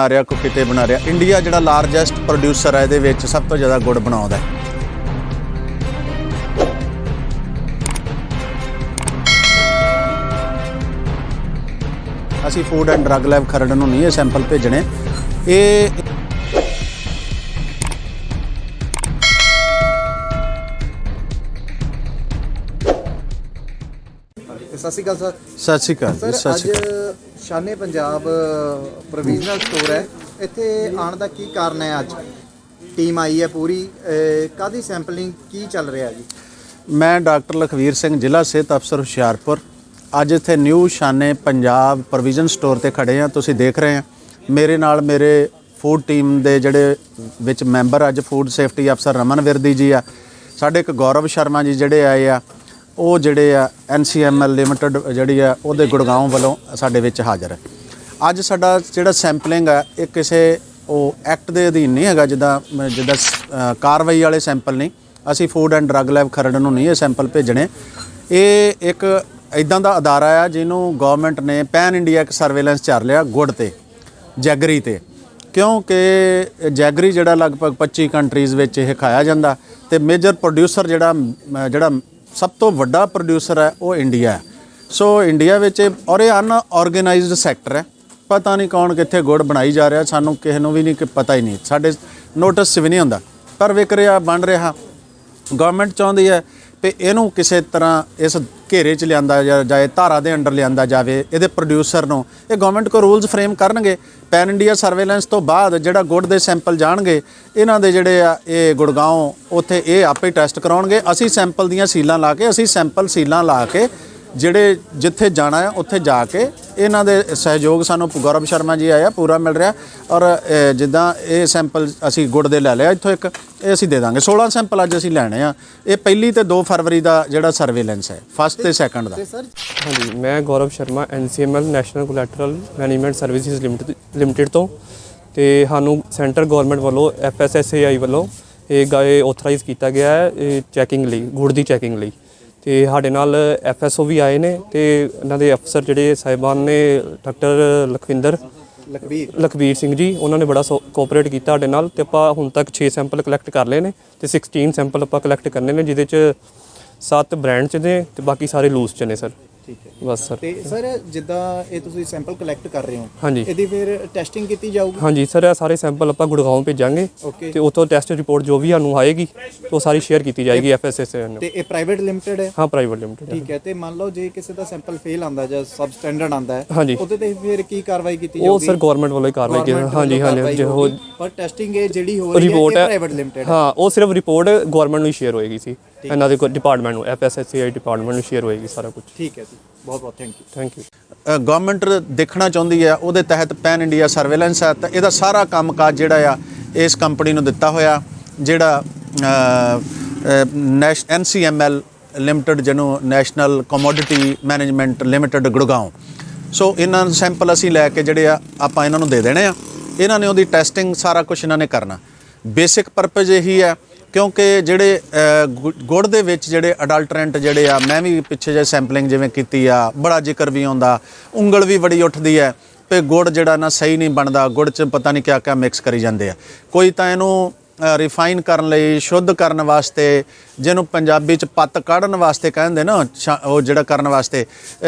ਬਣਾ ਰਿਹਾ, ਕੋਈ ਕਿਤੇ ਬਣਾ ਰਿਹਾ। ਇੰਡੀਆ ਜਿਹੜਾ ਲਾਰਜੈਸਟ ਪ੍ਰੋਡਿਊਸਰ ਹੈ, ਇਹਦੇ ਵਿੱਚ ਸਭ ਤੋਂ ਜ਼ਿਆਦਾ ਗੁੜ ਬਣਾਉਂਦਾ ਹੈ। ਅਸੀਂ food and drug lab Kharar ਨੂੰ ਨਹੀਂ ਇਹ ਸੈਂਪਲ ਭੇਜਣੇ। ਇਹ ਸਤਿ ਸ਼੍ਰੀ ਅਕਾਲ ਸਰ। ਸਤਿ ਸ਼੍ਰੀ ਅਕਾਲ ਜੀ। ਸਰ ਅੱਜ ਸ਼ਾਨੇ ਪੰਜਾਬ ਪ੍ਰੋਵੀਜ਼ਨਲ ਸਟੋਰ ਹੈ, ਇੱਥੇ ਆਉਣ ਦਾ ਕੀ ਕਾਰਨ ਹੈ? ਅੱਜ ਟੀਮ ਆਈ ਹੈ ਪੂਰੀ, ਕਾਹਦੀ ਸੈਂਪਲਿੰਗ ਕੀ ਚੱਲ ਰਿਹਾ ਜੀ? ਮੈਂ ਡਾਕਟਰ ਲਖਵੀਰ ਸਿੰਘ, ਜ਼ਿਲ੍ਹਾ ਸਿਹਤ ਅਫਸਰ ਹੁਸ਼ਿਆਰਪੁਰ। ਅੱਜ ਇੱਥੇ new Shane Punjab provision store ਤੇ ਖੜੇ ਆ। ਤੁਸੀਂ ਦੇਖ ਰਹੇ ਆ ਮੇਰੇ ਨਾਲ ਮੇਰੇ ਫੂਡ ਟੀਮ ਦੇ ਜਿਹੜੇ ਵਿੱਚ ਮੈਂਬਰ, ਅੱਜ ਫੂਡ ਸੇਫਟੀ ਅਫਸਰ ਰਮਨ ਵਿਰਦੀ ਜੀ ਆ, ਸਾਡੇ ਇੱਕ ਗੌਰਵ ਸ਼ਰਮਾ ਜੀ ਜਿਹੜੇ ਆਏ ਆ, ਉਹ ਜਿਹੜੇ ਆ NCML ਲਿਮਟਿਡ ਜਿਹੜੀ ਆ ਉਹਦੇ ਗੁੜਗਾਉਂ ਵੱਲੋਂ ਸਾਡੇ ਵਿੱਚ ਹਾਜ਼ਰ ਹੈ। ਅੱਜ ਸਾਡਾ ਜਿਹੜਾ ਸੈਂਪਲਿੰਗ ਆ ਇਹ ਕਿਸੇ ਉਹ ਐਕਟ ਦੇ ਅਧੀਨ ਨਹੀਂ ਹੈਗਾ, ਜਿੱਦਾਂ ਕਾਰਵਾਈ ਵਾਲੇ ਸੈਂਪਲ ਨਹੀਂ। ਅਸੀਂ food and drug lab Kharar ਨੂੰ ਨਹੀਂ ਇਹ ਸੈਂਪਲ ਭੇਜਣੇ। ਇਹ ਇੱਕ ਇੱਦਾਂ ਦਾ ਅਦਾਰਾ ਆ ਜਿਹਨੂੰ ਗਵਰਨਮੈਂਟ ਨੇ ਪੈਨ ਇੰਡੀਆ ਇੱਕ ਸਰਵੇਲੈਂਸ ਚੱਲ ਰਿਹਾ ਗੁੜ ਤੇ ਜੈਗਰੀ ਤੇ, ਕਿਉਂਕਿ ਜੈਗਰੀ ਜਿਹੜਾ ਲਗਭਗ 25 ਕੰਟਰੀਜ਼ ਵਿੱਚ ਇਹ ਖਾਇਆ ਜਾਂਦਾ ਤੇ ਮੇਜਰ ਪ੍ਰੋਡਿਊਸਰ ਜਿਹੜਾ ਸਭ ਤੋਂ ਵੱਡਾ ਪ੍ਰੋਡਿਊਸਰ ਹੈ ਉਹ ਇੰਡੀਆ ਹੈ। ਸੋ ਇੰਡੀਆ ਵਿੱਚ ਔਰ ਇਹ ਅਨਆਰਗੇਨਾਈਜ਼ਡ ਸੈਕਟਰ ਹੈ। ਪਤਾ ਨਹੀਂ ਕੌਣ ਕਿੱਥੇ ਗੁੜ ਬਣਾਈ ਜਾ ਰਿਹਾ, ਸਾਨੂੰ ਕਿਸੇ ਨੂੰ ਵੀ ਨਹੀਂ ਪਤਾ ਹੀ ਨਹੀਂ, ਸਾਡੇ ਨੋਟਿਸ 'ਚ ਵੀ ਨਹੀਂ ਹੁੰਦਾ, ਪਰ ਵਿਕ ਰਿਹਾ, ਬਣ ਰਿਹਾ। ਗਵਰਨਮੈਂਟ ਚਾਹੁੰਦੀ ਹੈ ਕਿ ਇਹਨੂੰ ਕਿਸੇ ਤਰ੍ਹਾਂ ਇਸ ਘੇਰੇ 'ਚ ਲਿਆਂਦਾ ਜਾਏ, ਧਾਰਾ ਦੇ ਅੰਡਰ ਲਿਆਂਦਾ ਜਾਵੇ। ਇਹਦੇ ਪ੍ਰੋਡਿਊਸਰ ਨੂੰ ਇਹ ਗਵਰਨਮੈਂਟ ਕੋ ਰੂਲਸ ਫਰੇਮ ਕਰਨਗੇ। ਪੈਨ ਇੰਡੀਆ ਸਰਵੇਲੈਂਸ ਤੋਂ ਬਾਅਦ ਜਿਹੜਾ ਗੁੜ ਦੇ ਸੈਂਪਲ ਜਾਣਗੇ, ਇਹਨਾਂ ਦੇ ਜਿਹੜੇ ਆ ਇਹ ਗੁੜਗਾਉਂ ਉੱਥੇ ਇਹ ਆਪੇ ਟੈਸਟ ਕਰਾਉਣਗੇ। ਅਸੀਂ ਸੈਂਪਲ ਦੀਆਂ ਸੀਲਾਂ ਲਾ ਕੇ, ਅਸੀਂ ਸੈਂਪਲ ਸੀਲਾਂ ਲਾ ਕੇ ਜਿਹੜੇ ਜਿੱਥੇ ਜਾਣਾ ਆ ਉੱਥੇ ਜਾ ਕੇ ਇਹਨਾਂ ਦੇ ਸਹਿਯੋਗ ਸਾਨੂੰ ਗੌਰਵ ਸ਼ਰਮਾ ਜੀ ਆਇਆ ਪੂਰਾ ਮਿਲ ਰਿਹਾ। ਔਰ ਜਿੱਦਾਂ ਇਹ ਸੈਂਪਲ ਅਸੀਂ ਗੁੜ ਦੇ ਲੈ ਲਿਆ ਇੱਥੋਂ ਇੱਕ, ਇਹ ਅਸੀਂ ਦੇ ਦਾਂਗੇ। 16 ਸੈਂਪਲ ਅੱਜ ਅਸੀਂ ਲੈਣੇ ਆ। ਇਹ 1 ਤੇ 2 ਫਰਵਰੀ ਦਾ ਜਿਹੜਾ ਸਰਵੇਲੈਂਸ ਹੈ, ਫਸਟ ਤੇ ਸੈਕੰਡ ਦਾ। ਹਾਂਜੀ, ਮੈਂ Gaurav Sharma NCML national collateral management services limited ਤੋਂ। ਤੇ ਸਾਨੂੰ ਸੈਂਟਰ ਗਵਰਨਮੈਂਟ ਵੱਲੋਂ FSSAI ਵੱਲੋਂ ਇਹ ਆਥੋਰਾਈਜ਼ ਕੀਤਾ ਗਿਆ ਹੈ ਇਹ ਚੈਕਿੰਗ ਲਈ, ਗੁੜ ਦੀ ਚੈਕਿੰਗ ਲਈ। ਤੇ ਸਾਡੇ ਨਾਲ FSO ਵੀ ਆਏ ਨੇ ਤੇ ਇਹਨਾਂ ਦੇ ਅਫਸਰ ਜਿਹੜੇ ਸਾਹਿਬਾਨ ਨੇ, ਡਾਕਟਰ ਲਖਵੀਰ ਸਿੰਘ ਜੀ, ਉਹਨਾਂ ਨੇ ਬੜਾ ਕੋਆਪਰੇਟ ਕੀਤਾ ਸਾਡੇ ਨਾਲ। ਤੇ ਆਪਾਂ ਹੁਣ ਤੱਕ 6 ਸੈਂਪਲ ਕਲੈਕਟ ਕਰ ਲਏ ਨੇ ਤੇ 16 ਸੈਂਪਲ ਆਪਾਂ ਕਲੈਕਟ ਕਰਨੇ ਨੇ, ਜਿਹਦੇ 'ਚ 7 ਬ੍ਰਾਂਡ 'ਚ ਨੇ ਤੇ ਬਾਕੀ ਸਾਰੇ ਲੂਜ਼ 'ਚ ਨੇ ਸਰ। ਠੀਕ ਹੈ ਬਸ ਸਰ। ਤੇ ਸਰ ਜਿੱਦਾਂ ਇਹ ਤੁਸੀਂ ਸੈਂਪਲ ਕਲੈਕਟ ਕਰ ਰਹੇ ਹੋ, ਹਾਂਜੀ, ਇਹਦੀ ਫਿਰ ਟੈਸਟਿੰਗ ਕੀਤੀ ਜਾਊਗੀ? ਹਾਂਜੀ ਸਰ, ਇਹ ਸਾਰੇ ਸੈਂਪਲ ਆਪਾਂ ਗੁੜਗਾਉਂ ਭੇਜਾਂਗੇ ਤੇ ਉੱਥੋਂ ਟੈਸਟ ਰਿਪੋਰਟ ਜੋ ਵੀ ਸਾਨੂੰ ਆਏਗੀ ਉਹ ਸਾਰੀ ਸ਼ੇਅਰ ਕੀਤੀ ਜਾਏਗੀ FSSAI ਨੂੰ। ਤੇ ਇਹ ਪ੍ਰਾਈਵੇਟ ਲਿਮਟਿਡ ਹੈ? ਹਾਂ, ਪ੍ਰਾਈਵੇਟ ਲਿਮਟਿਡ। ਠੀਕ ਹੈ। ਤੇ ਮੰਨ ਲਓ ਜੇ ਕਿਸੇ ਦਾ ਸੈਂਪਲ ਫੇਲ ਆਉਂਦਾ ਜਾਂ ਸਬ ਸਟੈਂਡਰਡ ਆਉਂਦਾ ਹੈ, ਹਾਂਜੀ, ਉਹਦੇ ਤੇ ਫਿਰ ਕੀ ਕਾਰਵਾਈ ਕੀਤੀ ਜਾਊਗੀ? ਉਹ ਸਰ ਗਵਰਨਮੈਂਟ ਵੱਲੋਂ ਹੀ ਕਾਰਵਾਈ ਕੀਤੀ। ਹਾਂਜੀ, ਪਰ ਟੈਸਟਿੰਗ ਇਹ ਜਿਹੜੀ ਹੋ ਰਹੀ ਹੈ ਇਹ ਪ੍ਰਾਈਵੇਟ ਲਿਮਟਿਡ? ਹਾਂ, ਉਹ ਸਿਰਫ ਰਿਪੋਰਟ ਗਵਰਨਮੈਂਟ ਨੂੰ ਸ਼ੇਅਰ ਹੋਏਗੀ ਸੀ, ਇਹਨਾਂ ਦੇ ਡਿਪਾਰਟਮੈਂਟ ਨੂੰ, FSSAI ਡਿਪਾਰਟਮੈਂਟ ਨੂੰ ਸ਼ੇਅਰ ਹੋਏਗੀ ਸਾਰਾ ਕੁਝ। ਠੀਕ ਹੈ ਜੀ, ਬਹੁਤ ਬਹੁਤ ਥੈਂਕ ਯੂ। ਗਵਰਨਮੈਂਟ ਦੇਖਣਾ ਚਾਹੁੰਦੀ ਹੈ, ਉਹਦੇ ਤਹਿਤ ਪੈਨ ਇੰਡੀਆ ਸਰਵੇਲੈਂਸ ਹੈ ਤਾਂ ਇਹਦਾ ਸਾਰਾ ਕੰਮਕਾਜ ਜਿਹੜਾ ਆ ਇਸ ਕੰਪਨੀ ਨੂੰ ਦਿੱਤਾ ਹੋਇਆ, ਜਿਹੜਾ NCML ਲਿਮਟਿਡ, ਜਿਹਨੂੰ national commodity management limited Gurgaon. So ਇਹਨਾਂ ਸੈਂਪਲ ਅਸੀਂ ਲੈ ਕੇ ਜਿਹੜੇ ਆ ਆਪਾਂ ਇਹਨਾਂ ਨੂੰ ਦੇ ਦੇਣੇ ਆ। ਇਹਨਾਂ ਨੇ ਉਹਦੀ ਟੈਸਟਿੰਗ ਸਾਰਾ ਕੁਝ ਇਹਨਾਂ ਨੇ ਕਰਨਾ। ਬੇਸਿਕ ਪਰਪਸ ਇਹੀ ਹੈ ਕਿਉਂਕਿ ਜਿਹੜੇ ਗੁੜ ਦੇ ਵਿੱਚ ਜਿਹੜੇ ਅਡਲਟਰੈਂਟ ਜਿਹੜੇ ਆ, ਮੈਂ ਵੀ ਪਿੱਛੇ ਜੇ ਸੈਂਪਲਿੰਗ ਜਿਵੇਂ ਕੀਤੀ ਆ, ਬੜਾ ਜ਼ਿਕਰ ਵੀ ਆਉਂਦਾ, ਉਂਗਲ ਵੀ ਬੜੀ ਉੱਠਦੀ ਹੈ ਕਿ ਗੁੜ ਜਿਹੜਾ ਨਾ ਸਹੀ ਨਹੀਂ ਬਣਦਾ, ਗੁੜ 'ਚ ਪਤਾ ਨਹੀਂ ਕਿਆ ਮਿਕਸ ਕਰੀ ਜਾਂਦੇ ਆ। ਕੋਈ ਤਾਂ ਇਹਨੂੰ ਰਿਫਾਈਨ ਕਰਨ ਲਈ, ਸ਼ੁੱਧ ਕਰਨ ਵਾਸਤੇ, ਜਿਹਨੂੰ ਪੰਜਾਬੀ 'ਚ ਪੱਤ ਕੱਢਣ ਵਾਸਤੇ ਕਹਿੰਦੇ ਨਾ, ਉਹ ਜਿਹੜਾ ਕਰਨ ਵਾਸਤੇ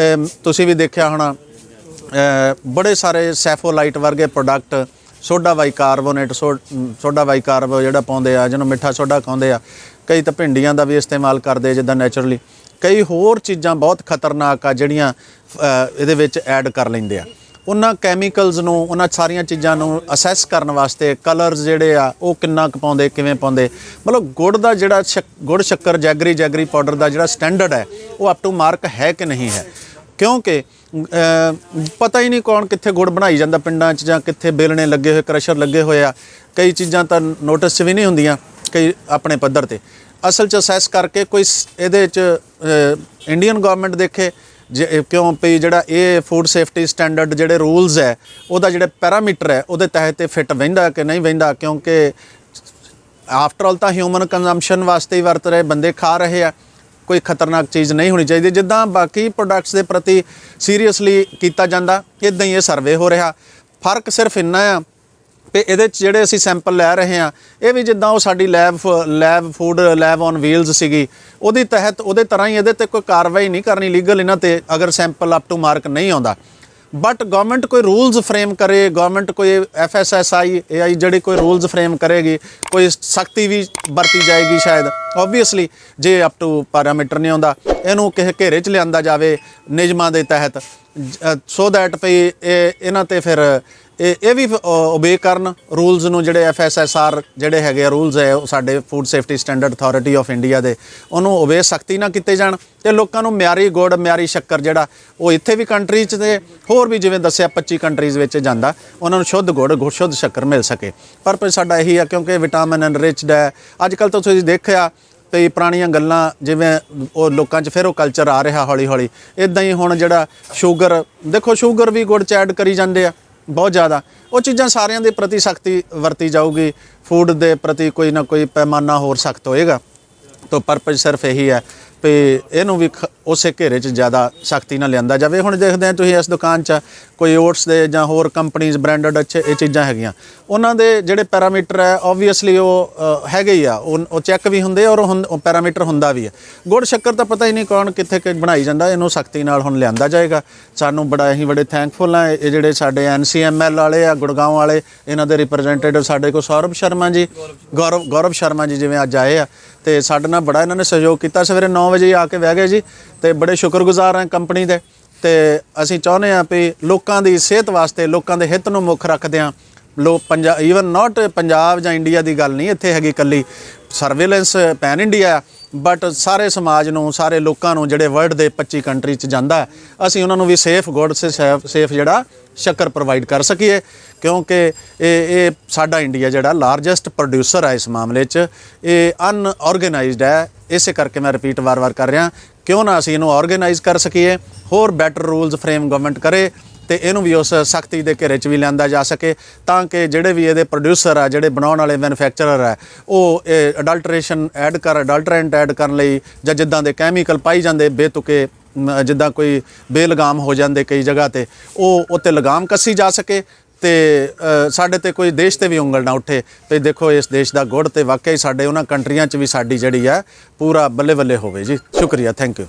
ਤੁਸੀਂ ਵੀ ਦੇਖਿਆ ਹੋਣਾ ਬੜੇ ਸਾਰੇ ਸੈਫੋਲਾਈਟ ਵਰਗੇ ਪ੍ਰੋਡਕਟ, ਸੋਡਾ ਬਾਈਕਾਰਬੋਨੇਟ, ਸੋਡਾ ਬਾਈਕਾਰਬ ਜਿਹੜਾ ਪਾਉਂਦੇ ਆ, ਜਿਹਨੂੰ ਮਿੱਠਾ ਸੋਡਾ ਕਹਿੰਦੇ ਆ। ਕਈ ਤਾਂ ਭਿੰਡੀਆਂ ਦਾ ਵੀ ਇਸਤੇਮਾਲ ਕਰਦੇ ਜਿੱਦਾਂ ਨੈਚੁਰਲੀ। ਕਈ ਹੋਰ ਚੀਜ਼ਾਂ ਬਹੁਤ ਖਤਰਨਾਕ ਆ ਜਿਹੜੀਆਂ ਇਹਦੇ ਵਿੱਚ ਐਡ ਕਰ ਲੈਂਦੇ ਆ। ਉਹਨਾਂ ਕੈਮੀਕਲਸ ਨੂੰ, ਉਹਨਾਂ ਸਾਰੀਆਂ ਚੀਜ਼ਾਂ ਨੂੰ ਅਸੈਸ ਕਰਨ ਵਾਸਤੇ ਕਲਰਸ ਜਿਹੜੇ ਆ ਉਹ ਕਿੰਨਾ ਕੁ ਪਾਉਂਦੇ, ਕਿਵੇਂ ਪਾਉਂਦੇ, ਮਤਲਬ ਗੁੜ ਦਾ ਜਿਹੜਾ ਗੁੜ ਸ਼ੱਕਰ ਜੈਗਰੀ ਪਾਊਡਰ ਦਾ ਜਿਹੜਾ ਸਟੈਂਡਰਡ ਹੈ ਉਹ ਅਪ ਟੂ ਮਾਰਕ ਹੈ ਕਿ ਨਹੀਂ ਹੈ। ਕਿਉਂਕਿ ਪਤਾ ਹੀ ਨਹੀਂ ਕੌਣ ਕਿੱਥੇ ਗੁੜ ਬਣਾਈ ਜਾਂਦਾ ਪਿੰਡਾਂ 'ਚ, ਜਾਂ ਕਿੱਥੇ ਬੇਲਣੇ ਲੱਗੇ ਹੋਏ, ਕ੍ਰਸ਼ਰ ਲੱਗੇ ਹੋਏ ਆ। ਕਈ ਚੀਜ਼ਾਂ ਤਾਂ ਨੋਟਿਸ 'ਚ ਵੀ ਨਹੀਂ ਹੁੰਦੀਆਂ, ਕਈ ਆਪਣੇ ਪੱਧਰ 'ਤੇ ਅਸਲ 'ਚ ਅਸੈਸ ਕਰਕੇ ਕੋਈ ਇਹਦੇ 'ਚ ਇੰਡੀਅਨ ਗਵਰਨਮੈਂਟ ਦੇਖੇ ਕਿਉਂ ਪਈ ਜਿਹੜਾ ਇਹ ਫੂਡ ਸੇਫਟੀ ਸਟੈਂਡਰਡ ਜਿਹੜੇ ਰੂਲਸ ਹੈ, ਉਹਦਾ ਜਿਹੜਾ ਪੈਰਾਮੀਟਰ ਹੈ ਉਹਦੇ ਤਹਿਤ ਫਿੱਟ ਬਹਿੰਦਾ ਕਿ ਨਹੀਂ ਬਹਿੰਦਾ। ਕਿਉਂਕਿ ਆਫਟਰ ਆਲ ਤਾਂ ਹਿਊਮਨ ਕੰਜ਼ੰਪਸ਼ਨ ਵਾਸਤੇ ਹੀ ਵਰਤ ਰਹੇ, ਬੰਦੇ ਖਾ ਰਹੇ ਆ, ਕੋਈ ਖਤਰਨਾਕ ਚੀਜ਼ ਨਹੀਂ ਹੋਣੀ ਚਾਹੀਦੀ। ਜਿੱਦਾਂ ਬਾਕੀ ਪ੍ਰੋਡਕਟਸ ਦੇ ਪ੍ਰਤੀ ਸੀਰੀਅਸਲੀ ਕੀਤਾ ਜਾਂਦਾ, ਇੱਦਾਂ ਹੀ ਇਹ ਸਰਵੇ ਹੋ ਰਿਹਾ। ਫਰਕ ਸਿਰਫ ਇੰਨਾ ਆ ਤੇ ਇਹਦੇ 'ਚ ਜਿਹੜੇ ਅਸੀਂ ਸੈਂਪਲ ਲੈ ਰਹੇ ਹਾਂ ਇਹ ਵੀ ਜਿੱਦਾਂ ਉਹ ਸਾਡੀ lab food lab on wheels ਸੀਗੀ ਉਹਦੇ ਤਹਿਤ ਉਹਦੇ ਤਰ੍ਹਾਂ ਹੀ ਇਹਦੇ ਤੇ ਕੋਈ ਕਾਰਵਾਈ ਨਹੀਂ ਕਰਨੀ ਲੀਗਲ ਇਹਨਾਂ ਤੇ ਅਗਰ ਸੈਂਪਲ ਅਪ ਟੂ ਮਾਰਕ ਨਹੀਂ ਆਉਂਦਾ। ਬਟ ਗਵਰਨਮੈਂਟ ਕੋਈ ਰੂਲਸ ਫਰੇਮ ਕਰੇ, ਗਵਰਨਮੈਂਟ ਕੋਈ FSSAI AI ਜਿਹੜੀ ਕੋਈ ਰੂਲਸ ਫਰੇਮ ਕਰੇਗੀ, ਕੋਈ ਸਖਤੀ ਵੀ ਵਰਤੀ ਜਾਏਗੀ ਸ਼ਾਇਦ। ਓਬਵੀਅਸਲੀ ਜੇ ਅਪ ਟੂ ਪੈਰਾਮੀਟਰ ਨਹੀਂ ਆਉਂਦਾ ਇਹਨੂੰ ਕਿਸੇ ਘੇਰੇ 'ਚ ਲਿਆਂਦਾ ਜਾਵੇ ਨਿਯਮਾਂ ਦੇ ਤਹਿਤ ਸੋ ਦੈਟ ਭਈ ਇਹਨਾਂ ਤੇ ਫਿਰ ਇਹ ਵੀ ਓਬੇ ਕਰਨ ਰੂਲਸ ਨੂੰ ਜਿਹੜੇ FSSR ਜਿਹੜੇ ਹੈਗੇ ਆ ਰੂਲਸ ਹੈ ਉਹ ਸਾਡੇ food safety standard authority of India ਦੇ ਉਹਨੂੰ ਓਬੇ ਸਖਤੀ ਨਾਲ ਕੀਤੇ ਜਾਣ ਤੇ ਲੋਕਾਂ ਨੂੰ ਮਿਆਰੀ ਗੁੜ ਮਿਆਰੀ ਸ਼ੱਕਰ ਜਿਹੜਾ ਉਹ ਇੱਥੇ ਵੀ ਕੰਟਰੀ 'ਚ ਤੇ ਹੋਰ ਵੀ ਜਿਵੇਂ ਦੱਸਿਆ 25 ਕੰਟਰੀਜ਼ ਵਿੱਚ ਜਾਂਦਾ ਉਹਨਾਂ ਨੂੰ ਸ਼ੁੱਧ ਗੁੜ ਸ਼ੁੱਧ ਸ਼ੱਕਰ ਮਿਲ ਸਕੇ। ਪਰਪਸ ਸਾਡਾ ਇਹੀ ਆ ਕਿਉਂਕਿ ਵਿਟਾਮਿਨ ਐਨਰਿਚਡ ਹੈ। ਅੱਜ ਕੱਲ੍ਹ ਤਾਂ ਤੁਸੀਂ ਦੇਖਿਆ ਤੇ ਪੁਰਾਣੀਆਂ ਗੱਲਾਂ ਜਿਵੇਂ ਉਹ ਲੋਕਾਂ 'ਚ ਫਿਰ ਉਹ ਕਲਚਰ ਆ ਰਿਹਾ ਹੌਲੀ ਹੌਲੀ ਇੱਦਾਂ ਹੀ ਹੁਣ ਜਿਹੜਾ ਸ਼ੂਗਰ ਦੇਖੋ ਸ਼ੂਗਰ ਵੀ ਗੁੜ 'ਚ ਐਡ ਕਰੀ ਜਾਂਦੇ ਆ ਬਹੁਤ ਜ਼ਿਆਦਾ। ਉਹ ਚੀਜ਼ਾਂ ਸਾਰਿਆਂ ਦੇ ਪ੍ਰਤੀ ਸਖਤੀ ਵਰਤੀ ਜਾਊਗੀ, ਫੂਡ ਦੇ ਪ੍ਰਤੀ ਕੋਈ ਨਾ ਕੋਈ ਪੈਮਾਨਾ ਹੋਰ ਸਖਤ ਹੋਏਗਾ। ਤਾਂ ਪਰਪਸ ਸਿਰਫ ਇਹੀ ਹੈ ਵੀ ਇਹਨੂੰ ਵੀ ਉਸੇ ਘੇਰੇ 'ਚ ਜ਼ਿਆਦਾ ਸਖਤੀ ਨਾਲ ਲਿਆਂਦਾ ਜਾਵੇ। ਹੁਣ ਦੇਖਦੇ ਹਾਂ ਤੁਸੀਂ ਇਸ ਦੁਕਾਨ 'ਚ ਕੋਈ ਓਟਸ ਦੇ ਜਾਂ ਹੋਰ ਕੰਪਨੀਜ਼ ਬ੍ਰਾਂਡਡ ਅੱਛੇ ਇਹ ਚੀਜ਼ਾਂ ਹੈਗੀਆਂ ਉਹਨਾਂ ਦੇ ਜਿਹੜੇ ਪੈਰਾਮੀਟਰ ਹੈ ਓਬਵੀਅਸਲੀ ਉਹ ਹੈਗੇ ਹੀ ਆ ਉਹ ਚੈੱਕ ਵੀ ਹੁੰਦੇ ਔਰ ਉਹ ਪੈਰਾਮੀਟਰ ਹੁੰਦਾ ਵੀ ਹੈ। ਗੁੜ ਸ਼ੱਕਰ ਤਾਂ ਪਤਾ ਹੀ ਨਹੀਂ ਕੌਣ ਕਿੱਥੇ ਬਣਾਈ ਜਾਂਦਾ, ਇਹਨੂੰ ਸਖਤੀ ਨਾਲ ਹੁਣ ਲਿਆਂਦਾ ਜਾਏਗਾ। ਸਾਨੂੰ ਅਸੀਂ ਬੜੇ ਥੈਂਕਫੁਲ ਹਾਂ ਇਹ ਜਿਹੜੇ ਸਾਡੇ NCML ਵਾਲੇ ਆ ਗੁੜਗਾਉਂ ਵਾਲੇ ਇਹਨਾਂ ਦੇ ਰਿਪਰੈਜ਼ੈਂਟੇਟਿਵ ਸਾਡੇ ਕੋਲ ਗੌਰਵ ਸ਼ਰਮਾ ਜੀ ਜਿਵੇਂ ਅੱਜ ਆਏ ਆ ਤੇ ਸਾਡੇ ਨਾਲ ਬੜਾ ਇਹਨਾਂ ਨੇ ਸਹਿਯੋਗ ਕੀਤਾ। ਸਵੇਰੇ 9 ਵਜੇ ਆ ਕੇ ਬਹਿ ਗਏ ਜੀ ਤੇ ਬੜੇ ਸ਼ੁਕਰਗੁਜ਼ਾਰ ਹਾਂ ਕੰਪਨੀ ਦੇ। ਤੇ ਅਸੀਂ ਚਾਹੁੰਦੇ ਹਾਂ ਵੀ ਲੋਕਾਂ ਦੀ ਸਿਹਤ ਵਾਸਤੇ ਲੋਕਾਂ ਦੇ ਹਿੱਤ ਨੂੰ ਮੁੱਖ ਰੱਖਦਿਆਂ ਈਵਨ ਨਾਟ ਪੰਜਾਬ ਜਾਂ ਇੰਡੀਆ ਦੀ ਗੱਲ ਨਹੀਂ ਇੱਥੇ ਹੈਗੀ ਇਕੱਲੀ ਸਰਵੇਲੈਂਸ ਪੈਨ ਇੰਡੀਆ ਬਟ ਸਾਰੇ ਸਮਾਜ ਨੂੰ ਸਾਰੇ ਲੋਕਾਂ ਨੂੰ ਜਿਹੜੇ ਵਰਲਡ ਦੇ 25 ਕੰਟਰੀ 'ਚ ਜਾਂਦਾ ਅਸੀਂ ਉਹਨਾਂ ਨੂੰ ਵੀ ਸੇਫ ਗੁੜ ਸੇਫ ਜਿਹੜਾ ਸ਼ੱਕਰ ਪ੍ਰੋਵਾਈਡ ਕਰ ਸਕੀਏ ਕਿਉਂਕਿ ਇਹ ਸਾਡਾ ਇੰਡੀਆ ਜਿਹੜਾ ਲਾਰਜੈਸਟ ਪ੍ਰੋਡਿਊਸਰ ਹੈ ਇਸ ਮਾਮਲੇ 'ਚ ਇਹ ਅਨਆਰਗੇਨਾਈਜ਼ਡ ਹੈ। ਇਸੇ ਕਰਕੇ ਮੈਂ ਰਿਪੀਟ ਵਾਰ-ਵਾਰ ਕਰ ਰਿਹਾ ਕਿਉਂ ਨਾ ਅਸੀਂ ਇਹਨੂੰ ਆਰਗੇਨਾਈਜ਼ ਕਰ ਸਕੀਏ, ਹੋਰ ਬੈਟਰ ਰੂਲਸ ਫਰੇਮ ਗਵਰਨਮੈਂਟ ਕਰੇ ਤੇ ਇਹਨੂੰ ਵੀ ਉਸ ਸਖਤੀ ਦੇ ਘੇਰੇ 'ਚ ਵੀ ਲਿਆਂਦਾ ਜਾ ਸਕੇ ਤਾਂ ਕਿ ਜਿਹੜੇ ਵੀ ਇਹਦੇ ਪ੍ਰੋਡਿਊਸਰ ਆ ਜਿਹੜੇ ਬਣਾਉਣ ਵਾਲੇ ਮੈਨੂਫੈਕਚਰਰ ਹੈ ਉਹ ਅਡਲਟਰੈਂਟ ਐਡ ਕਰਨ ਲਈ ਜਾਂ ਜਿੱਦਾਂ ਦੇ ਕੈਮੀਕਲ ਪਾਈ ਜਾਂਦੇ ਬੇਤੁਕੇ ਜਿੱਦਾਂ ਕੋਈ ਬੇਲਗਾਮ ਹੋ ਜਾਂਦੇ ਕਈ ਜਗ੍ਹਾ ਤੇ ਉਹ ਉੱਤੇ ਲਗਾਮ ਕੱਸੀ ਜਾ ਸਕੇ ਤੇ ਸਾਡੇ ਤੇ ਕੋਈ ਦੇਸ਼ ਤੇ ਵੀ ਉਂਗਲ ਨਾ ਉੱਠੇ ਤੇ ਦੇਖੋ ਇਸ ਦੇਸ਼ ਦਾ ਗੁੜ ਤੇ ਵਾਕਈ ਸਾਡੇ ਉਹਨਾਂ ਕੰਟਰੀਆਂ 'ਚ ਵੀ ਸਾਡੀ ਜਿਹੜੀ ਹੈ ਪੂਰਾ ਬੱਲੇ ਬੱਲੇ ਹੋਵੇ ਜੀ। ਸ਼ੁਕਰੀਆ, ਥੈਂਕ ਯੂ।